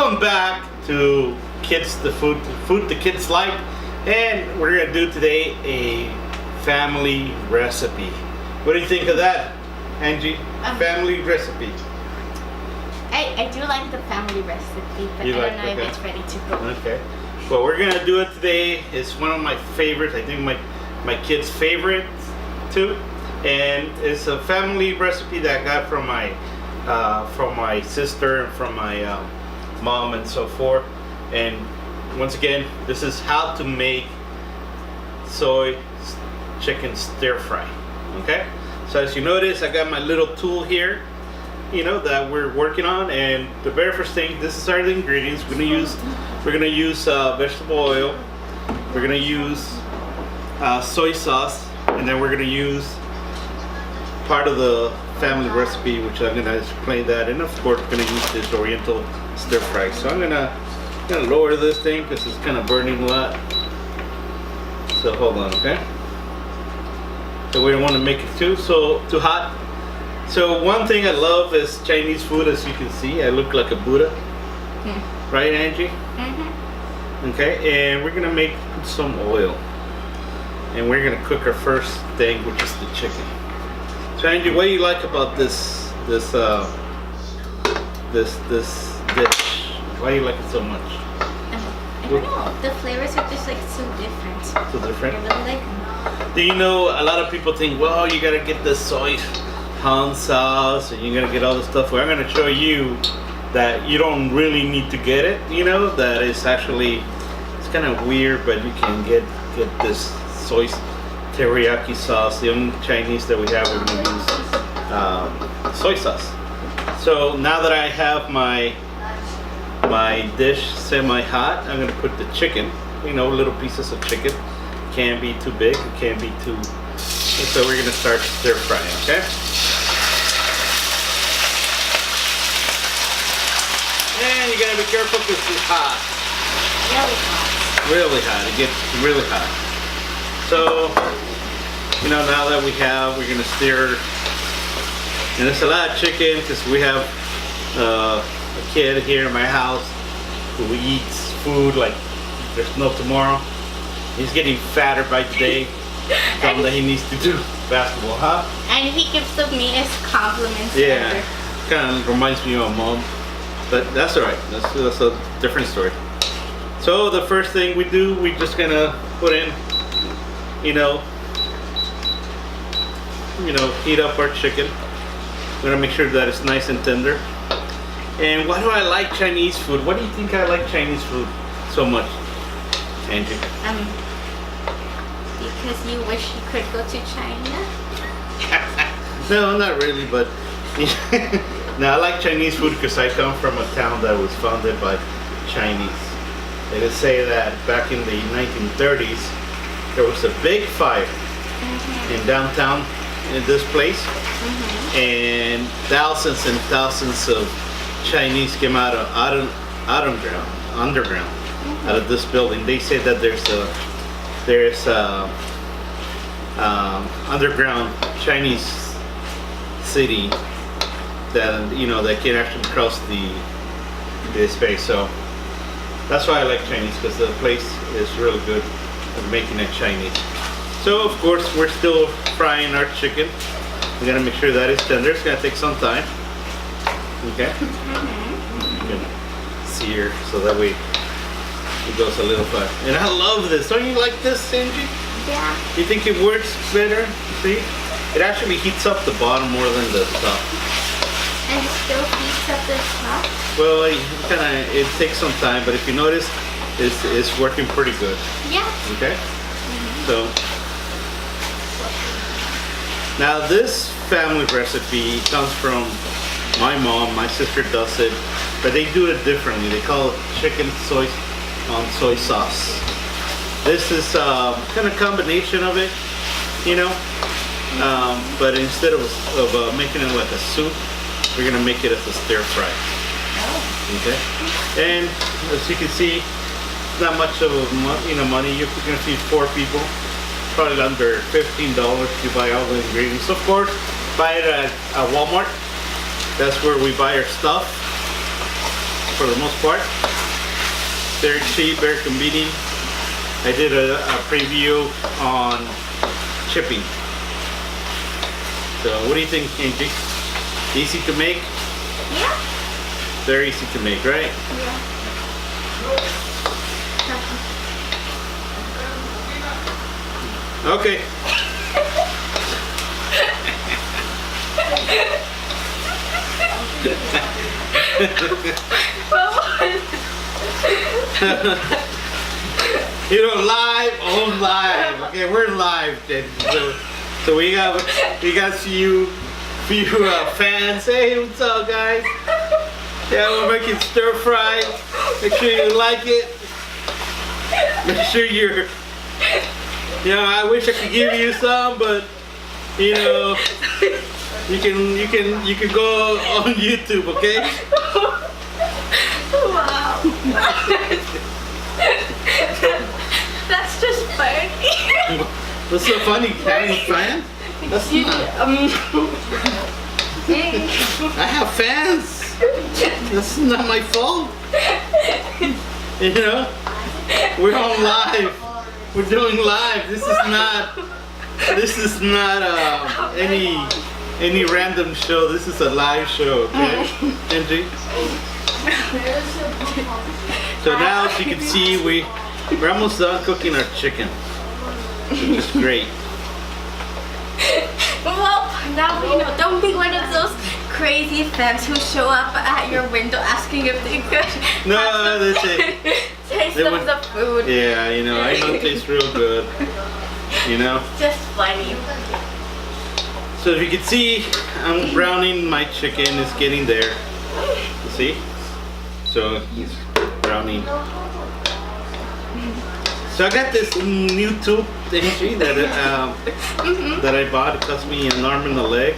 Welcome back to the food the kids like, and we're gonna do today a family recipe. What do you think of that, Angie? Family recipe. I do like the family recipe, but I don't know if it's ready to go. Okay. Well, we're gonna do it today. It's one of my favorites. I think my kids' favorite too, and it's a family recipe that I got from my sister and from my mom and so forth. And once again, this is how to make soy chicken stir fry. Okay, so as you notice, I got my little tool here, that we're working on. And the very first thing, this are the ingredients we're gonna use vegetable oil, we're gonna use soy sauce, and then we're gonna use part of the family recipe, which I'm gonna explain that, and of course we're gonna use this oriental stir fry. So I'm gonna lower this thing because it's kind of burning a lot. So hold on, okay? So we don't want to make it too hot. So one thing I love is Chinese food. As you can see, I look like a Buddha, right, Angie? Mm-hmm. Okay, and we're gonna put some oil, and we're gonna cook our first thing, which is the chicken. So Angie, what do you like about this dish? Why do you like it so much? I don't know. The flavors are just like so different. So different? I really like them. Do you know, a lot of people think, well, you gotta get the soy Han sauce and you're gonna get all this stuff. Well, I'm gonna show you that you don't really need to get it. That it's actually, it's kind of weird, but you can get this soy teriyaki sauce. The only Chinese that we have, we're gonna use soy sauce. So now that I have my dish semi-hot, I'm gonna put the chicken, little pieces of chicken. Can't be too big, it can't be too, so we're gonna start stir frying, okay? And you gotta be careful because it's hot. Really hot. Really hot, it gets really hot. So, now that we're gonna stir, and it's a lot of chicken because we have a kid here in my house who eats food like there's no tomorrow. He's getting fatter by the day. Something that he needs to do basketball, huh? And he gives me his compliments. Yeah, kind of reminds me of mom, but that's all right. That's a different story. So the first thing we do, we're just gonna put in, heat up our chicken. We're gonna make sure that it's nice and tender. And why do I like Chinese food? What do you think I like Chinese food so much, Angie? Because you wish you could go to China? No, not really, but no, I like Chinese food because I come from a town that was founded by Chinese. They say that back in the 1930s, there was a big fire in downtown in this place, and thousands of Chinese came out of underground out of this building. They say that there's underground Chinese city that that can actually cross the space. So that's why I like Chinese, because the place is really good at making it Chinese. So of course we're still frying our chicken. We gotta make sure that it's tender. It's gonna take some time. Okay. Sear so that way it goes a little fast. And I love this. Don't you like this, Angie? Yeah. You think it works better? See? It actually heats up the bottom more than the top. And it still heats up the top? Well, it takes some time, but if you notice, it's working pretty good. Yeah. Okay? So, now this family recipe comes from my mom. My sister does it, but they do it differently. They call it chicken soy sauce. This is kind of combination of it, but instead of making it like a soup, we're gonna make it as a stir fry. Okay, and as you can see, it's not much of money. You're gonna feed 4 people, probably under $15 to buy all the ingredients. Of course, buy it at Walmart. That's where we buy our stuff. for the most part. Very cheap, very convenient. I did a preview on shipping. So what do you think, Angie? Easy to make? Yeah. Very easy to make, right? Yeah. Okay. You know, live on live. Okay, we're live then. So we got few fans. Hey, what's up, guys? Yeah, we're making stir fry. Make sure you like it. Make sure you're. You know, I wish I could give you some, but you know, you can go on YouTube, okay? Wow. That's just funny. What's so funny? Having fans? That's not. I have fans. That's not my fault. You know, we're on live. We're doing live. This is not any random show. This is a live show, okay, Angie? So now, as you can see, we're almost done cooking our chicken, which is great. Well, now we know. Don't be one of those crazy fans who show up at your window asking if they could. No, that's it. Taste of the food. Yeah, you know, I know it tastes real good. You know. Just funny. So if you can see, I'm browning my chicken. It's getting there. You see? So he's browning. So I got this new tube thingy that I bought. It cost me an arm and a leg.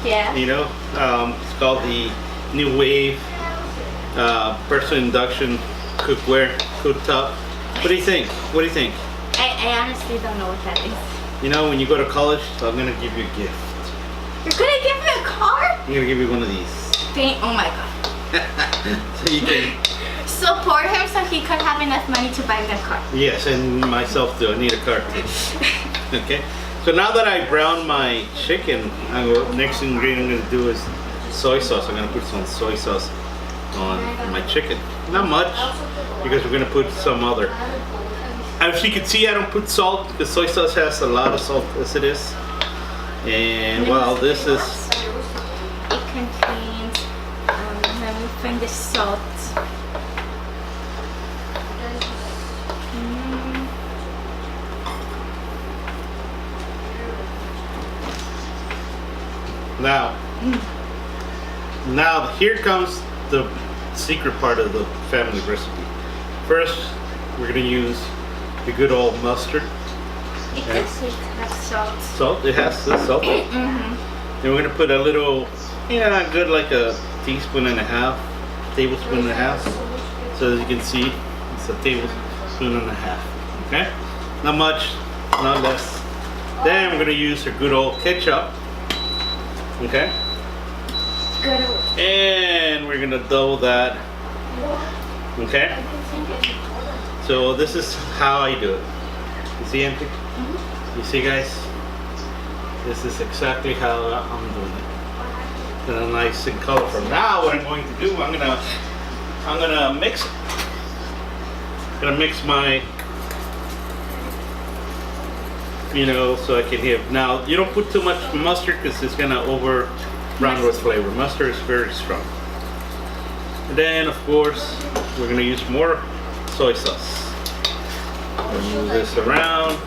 Yeah. You know, it's called the New Wave Personal Induction Cookware Cooktop. What do you think? What do you think? I honestly don't know what that is. You know, when you go to college, I'm gonna give you a gift. You're gonna give me a car? I'm gonna give you one of these. Oh my god. So you can. Support him so he could have enough money to buy me a car. Yes, and myself too. I need a car too. Okay. So now that I browned my chicken, next ingredient I'm gonna do is soy sauce. I'm gonna put some soy sauce on my chicken. Not much, because we're gonna put some other. As you can see, I don't put salt because soy sauce has a lot of salt as it is. And well, this is. It contains. Let me find the salt. Now here comes the secret part of the family recipe. First, we're gonna use the good old mustard. It does have salt. Salt, it has the salt. And we're gonna put a little, good like a tablespoon and a half. So as you can see, it's a tablespoon and a half. Okay, not much, not less. Then we're gonna use our good old ketchup. Okay. Good. And we're gonna double that. Okay. So this is how I do it. You see, Auntie? You see, guys? This is exactly how I'm doing it. And nice and colorful. Now, what I'm going to do, I'm gonna mix it. I'm gonna mix my, so I can have. Now, you don't put too much mustard because it's gonna overrun with flavor. Mustard is very strong. And then, of course, we're gonna use more soy sauce. Move this around.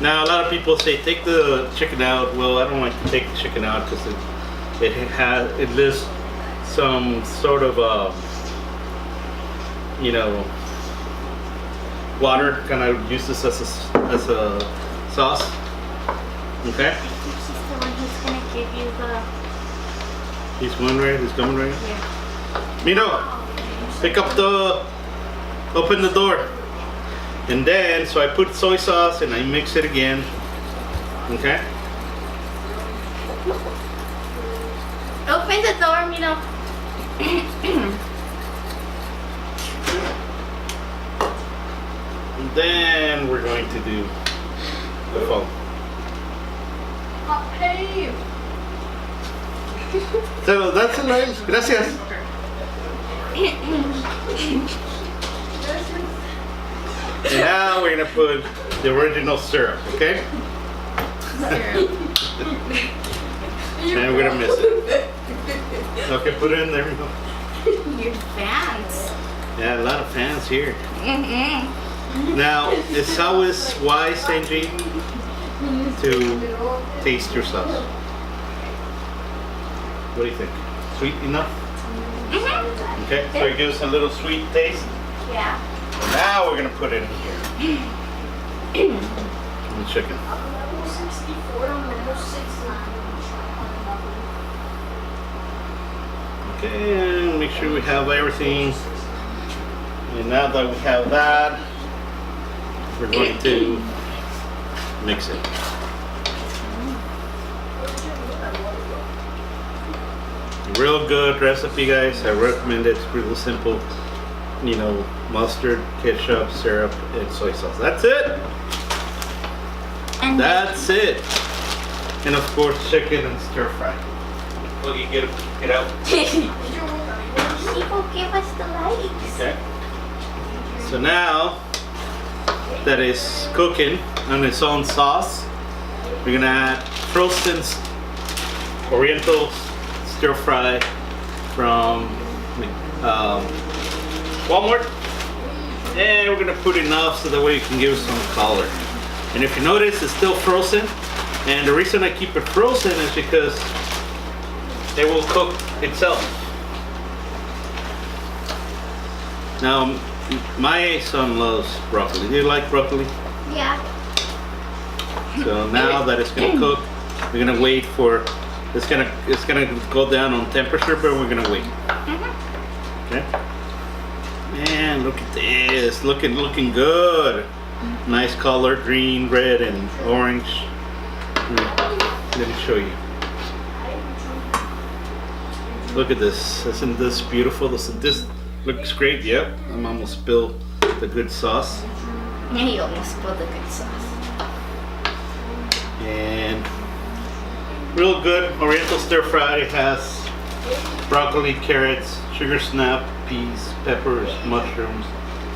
Now, a lot of people say take the chicken out. Well, I don't like to take the chicken out because it lists some sort of water. Can I use this as a sauce? Okay. I think she's the one who's gonna give you the. He's coming right? Yeah. Mino, open the door. And then, so I put soy sauce and I mix it again. Okay? Open the door, Milo. And then we're going to do the phone. Hey. So that's it, guys. Gracias. And now we're gonna put the original syrup, okay? And we're gonna miss it. Okay, put it in there. Your fans. Yeah, a lot of fans here. Now, it's always wise, Angie, to taste your sauce. What do you think? Sweet enough? Okay, so it gives a little sweet taste. Yeah. Now we're gonna put it in here. The chicken. Level 64 and level 69. Okay, and make sure we have everything. And now that we have that, we're going to mix it. Real good recipe, guys. I recommend it. It's real simple. You know, mustard, ketchup, syrup, and soy sauce. That's it. And That's it. And of course, chicken and stir fry. Look, you get it out. people give us the likes. Okay. So now that is cooking on its own sauce, we're gonna add frozen Oriental stir fry from Walmart, and we're gonna put enough so that way you can give it some color. And if you notice, it's still frozen, and the reason I keep it frozen is because it will cook itself. Now, my son loves broccoli. Do you like broccoli? Yeah. So now that it's gonna cook, we're gonna wait for it's gonna go down on temperature, but we're gonna wait. Okay. Man, look at this, looking good. Nice color, green, red, and orange. Let me show you. Look at this. Isn't this beautiful? This looks great. Yep. I'm almost spilled the good sauce. Yeah, you almost spilled the good sauce. And real good Oriental stir fry. It has broccoli, carrots, sugar snap, peas, peppers, mushrooms,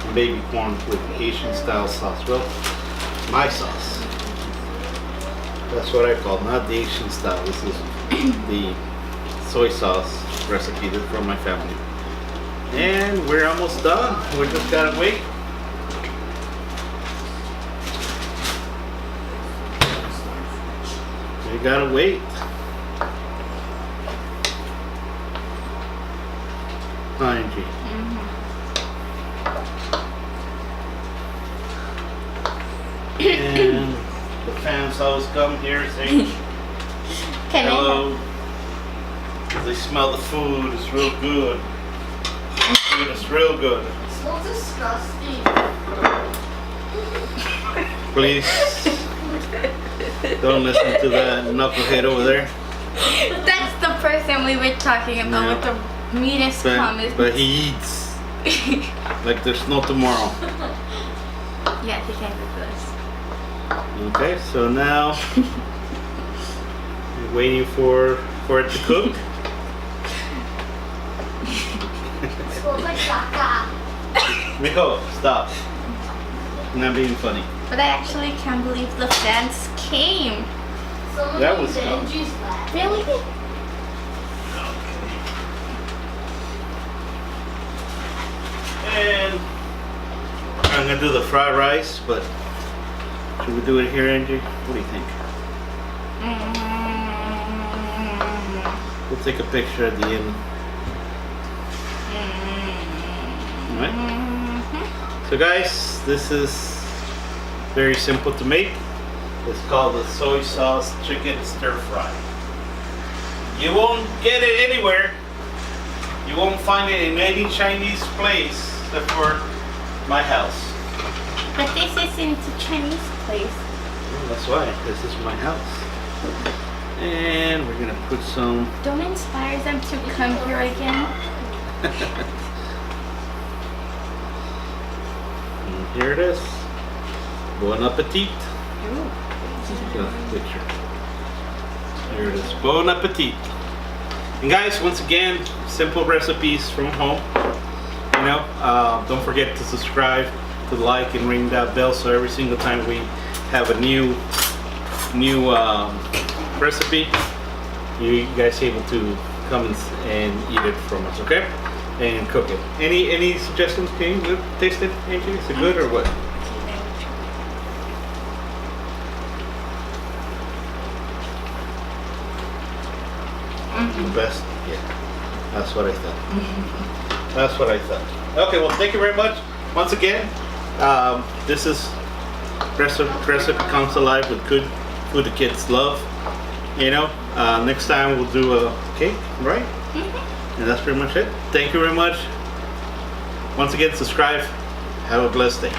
and baby corn with Asian style sauce. Well, my sauce. That's what I call it, not the Asian style. This is the soy sauce recipe that's from my family. And we're almost done. We just gotta wait. We gotta wait. ING. And the fans always come here saying hello. They smell the food. It's real good. Food is real good. It smells disgusting. Please don't listen to that knucklehead over there. That's the person we were talking about with the meanest comments. But he eats like there's no tomorrow. Yeah, he came with us. Okay, so now we're waiting for it to cook. It smells like caca. Mijo, stop. I'm not being funny. But I actually can't believe the fans came. Someone That named was fun. Angie's laugh. Really? And I'm gonna do the fried rice, but should we do it here, Angie? What do you think? We'll take a picture at the end. Alright? So guys, this is very simple to make. It's called the soy sauce chicken stir fry. You won't get it anywhere. You won't find it in any Chinese place except for my house. But this isn't a Chinese place. Well, that's why. This is my house. And we're gonna put some. Don't inspire them to come here again. And here it is. Bon appetit. Ooh. Picture. Here it is. Bon appetit. And guys, once again, simple recipes from home. You know, don't forget to subscribe, to like, and ring that bell so every single time we have a new recipe, you guys able to come and eat it from us, okay? And cook it. Any suggestions? Can you taste it, Angie? Is it good or what? The best? Yeah. That's what I thought. That's what I thought. Okay, well, thank you very much. Once again, this is Recipe Comes Alive with good food the kids love. You know, next time we'll do a cake, right? And that's pretty much it. Thank you very much. Once again, subscribe. Have a blessed day.